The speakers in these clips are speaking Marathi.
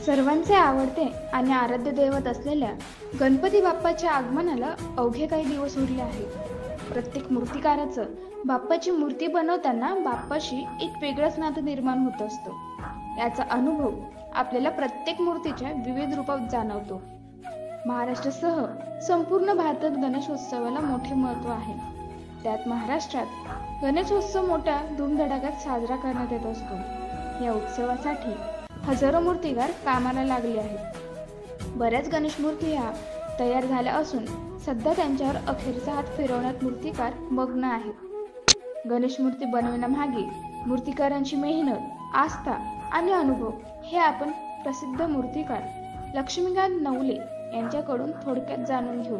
सर्वांचे आवडते आणि आराध्य दैवत असलेल्या गणपती बाप्पाच्या आगमनाला अवघे काही दिवस उरले आहेत. प्रत्येक मूर्तिकाराचं बाप्पाची मूर्ती बनवताना बाप्पाशी एक वेगळंच नातं निर्माण होत असतं. याचा अनुभव आपल्याला प्रत्येक मूर्तीच्या विविध रूपात जाणवतो. महाराष्ट्रासह संपूर्ण भारतात गणेशोत्सवाला मोठे महत्त्व आहे. त्यात महाराष्ट्रात गणेशोत्सव मोठ्या धूमधडाक्यात साजरा करण्यात येत असतो. या उत्सवासाठी हजारो मूर्तिकार कामाला लागले आहेत. बऱ्याच गणेश मूर्ती ह्या तयार झाल्या असून सध्या त्यांच्यावर अखेरचा हात फिरवण्यात मूर्तिकार मग्न आहेत. गणेश मूर्ती बनवण्यामागे मूर्तिकारांची मेहनत, आस्था आणि अनुभव हे आपण प्रसिद्ध मूर्तिकार लक्ष्मीकांत नवले यांच्याकडून थोडक्यात जाणून घेऊ.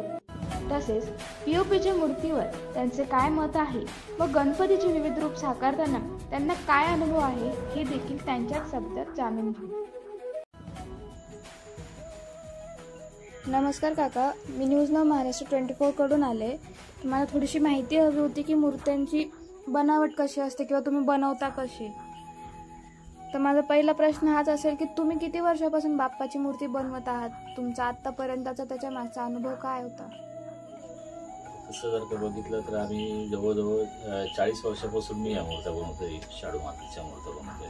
तसेच पीओपीच्या मूर्तीवर त्यांचे काय मत आहे व गणपतीचे विविध रूप साकारताना त्यांना काय अनुभव आहे हे देखील त्यांच्याच शब्दात जाणून घेऊ. नमस्कार काका, मी न्यूज नाव महाराष्ट्र 24 कडून आले. मला थोडीशी माहिती हवी होती की मूर्त्यांची बनावट कशी असते किंवा तुम्ही बनवता कशी. तर माझा पहिला प्रश्न हाच असेल की तुम्ही किती वर्षापासून बाप्पाची मूर्ती बनवत आहात? तुमचा आतापर्यंतचा त्याच्या मागचा अनुभव काय होता? तसं जर का बघितलं तर आम्ही जवळजवळ 40 वर्षापासून मी या मूर्त्या बनवतोय, शाडू मातीच्या मूर्त्या बनवतोय.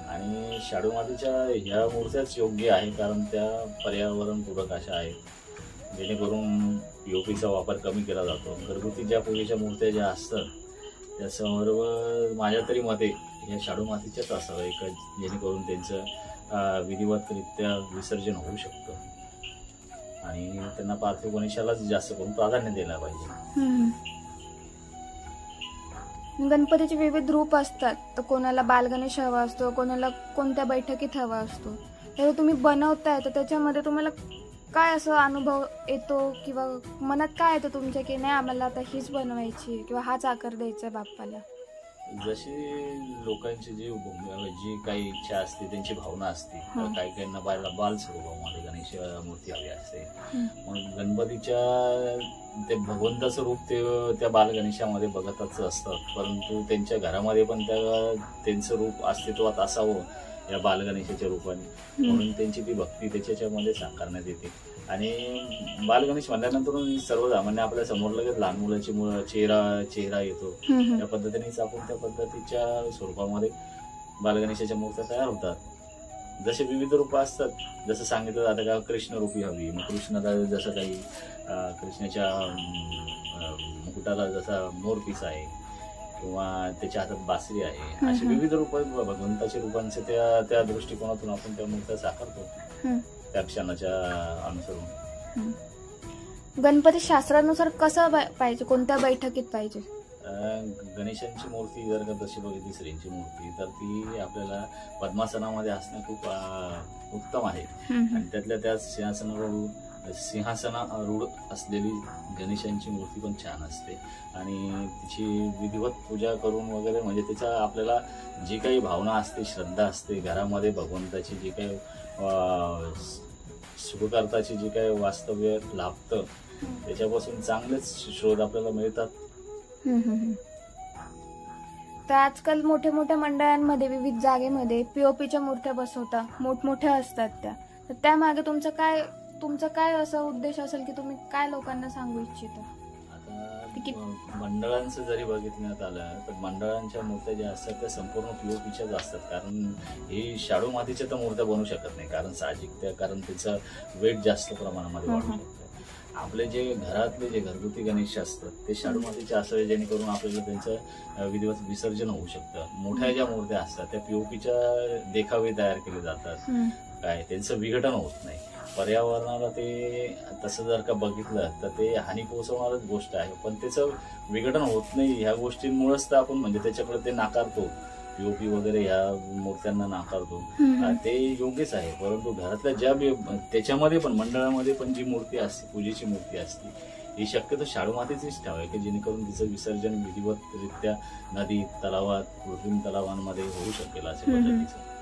आणि शाडू मातीच्या ह्या मूर्त्याच योग्य आहे कारण त्या पर्यावरणपूरक अशा आहेत जेणेकरून पीओपीचा वापर कमी केला जातो. घरगुती ज्या पूजेच्या मूर्त्या ज्या असतात त्या सर्व माझ्या तरी मते ह्या शाडू मातीच्याच असाव्या एक जेणेकरून त्यांचं विधिवतरित्या विसर्जन होऊ शकतं आणि त्यांना पार्थिव गणेशालाच जास्त करून प्राधान्य द्यायला पाहिजे. गणपतीचे विविध रूप असतात, तर कोणाला बालगणेश हवा असतो, कोणाला कोणत्या बैठकीत हवा असतो. तर तुम्ही बनवताय तर त्याच्यामध्ये तुम्हाला काय असं अनुभव येतो किंवा मनात काय येतं तुमच्या की नाही आम्हाला आता हीच बनवायची किंवा हाच आकार द्यायचा बाप्पाला? जशी लोकांची जी काही इच्छा असते, त्यांची भावना असते. काही काहींना बाल स्वरूपामध्ये गणेश मूर्ती हवी असते. मग गणपतीच्या ते भगवंताचं रूप ते त्या बाल गणेशामध्ये बघतच असतात, परंतु त्यांच्या घरामध्ये पण त्यांचं रूप अस्तित्वात असावं या बालगणेशाच्या रूपाने, म्हणून त्यांची ती भक्ती त्याच्यामध्ये साकारण्यात येते. आणि बालगणेश म्हणल्यानंतर सर्वसामान्य आपल्या समोर लगेच लहान मुलाची चेहरा येतो. त्या पद्धतीनेच आपण त्या पद्धतीच्या स्वरूपामध्ये बालगणेशाच्या मूर्त्या तयार होतात. जसे विविध रूप असतात, जसं सांगितलं जातं का कृष्ण रूपी हवी, मग कृष्णाला जसं काही कृष्णाच्या मुकुटाला जसा मोरपीस आहे किंवा त्याच्या हातात बासरी आहे, अशी विविध रूप भगवंताच्या रूपांचे त्या दृष्टिकोनातून आपण त्या मूर्त्या साकारतो त्या क्षणाच्या अनुसरून. गणपती शास्त्रानुसार कसं पाहिजे, कोणत्या बैठकीत पाहिजे? गणेशांची मूर्ती जर का तशी बघितली, श्रींची मूर्ती, तर ती आपल्याला पद्मासनामध्ये असणं खूप उत्तम आहे. आणि त्यातल्या त्या सिंहासनारूढ असलेली गणेशांची मूर्ती पण छान असते आणि तिची विधिवत पूजा करून वगैरे म्हणजे त्याचा आपल्याला जी काही भावना असते, श्रद्धा असते, घरामध्ये भगवंताची जी काही सुखकर्ताची जी काही वास्तव्य लाभतं त्याच्यापासून चांगलेच शोध आपल्याला मिळतात. तर आजकाल मोठ्या मोठ्या मंडळांमध्ये विविध जागेमध्ये पीओपीच्या मूर्त्या बसवता, मोठमोठ्या असतात त्या. तर त्यामागे तुमचा काय असा उद्देश असेल की तुम्ही काय लोकांना सांगू इच्छिता? आता मंडळांचं जरी बघितण्यात आलं तर मंडळांच्या मूर्त्या ज्या असतात त्या संपूर्ण पीओपीच्याच असतात, कारण ही शाडू मातीच्या तर मूर्त्या बनवू शकत नाही, कारण साहजिक कारण त्याचं वेट जास्त प्रमाणामध्ये वाढू शकतं. आपले जे घरातले जे घरगुती गणेश असतात ते शाडू मातीचे असावे जेणेकरून आपल्याला त्यांचं विधिवत विसर्जन होऊ शकतं. मोठ्या ज्या मूर्त्या असतात त्या पीओपीच्या देखावे तयार केले जातात, काय त्यांचं विघटन होत नाही. पर्यावरणाला ते तसं जर का बघितलं तर ते हानी पोहोचवणारच गोष्ट आहे, पण त्याचं विघटन होत नाही. ह्या गोष्टींमुळेच तर आपण म्हणजे त्याच्याकडे ते नाकारतो, पीओपी वगैरे ह्या मूर्त्यांना नाकारतो. ते योग्यच आहे, परंतु घरातल्या ज्या त्याच्यामध्ये पण मंडळामध्ये पण जी मूर्ती असते, पूजेची मूर्ती असते, ही शक्यतो शाडू मातीचीच ठेवावी की जेणेकरून तिचं विसर्जन विधिवतरित्या नदीत, तलावात, कृत्रिम तलावांमध्ये होऊ शकेल अशा पद्धतीचं.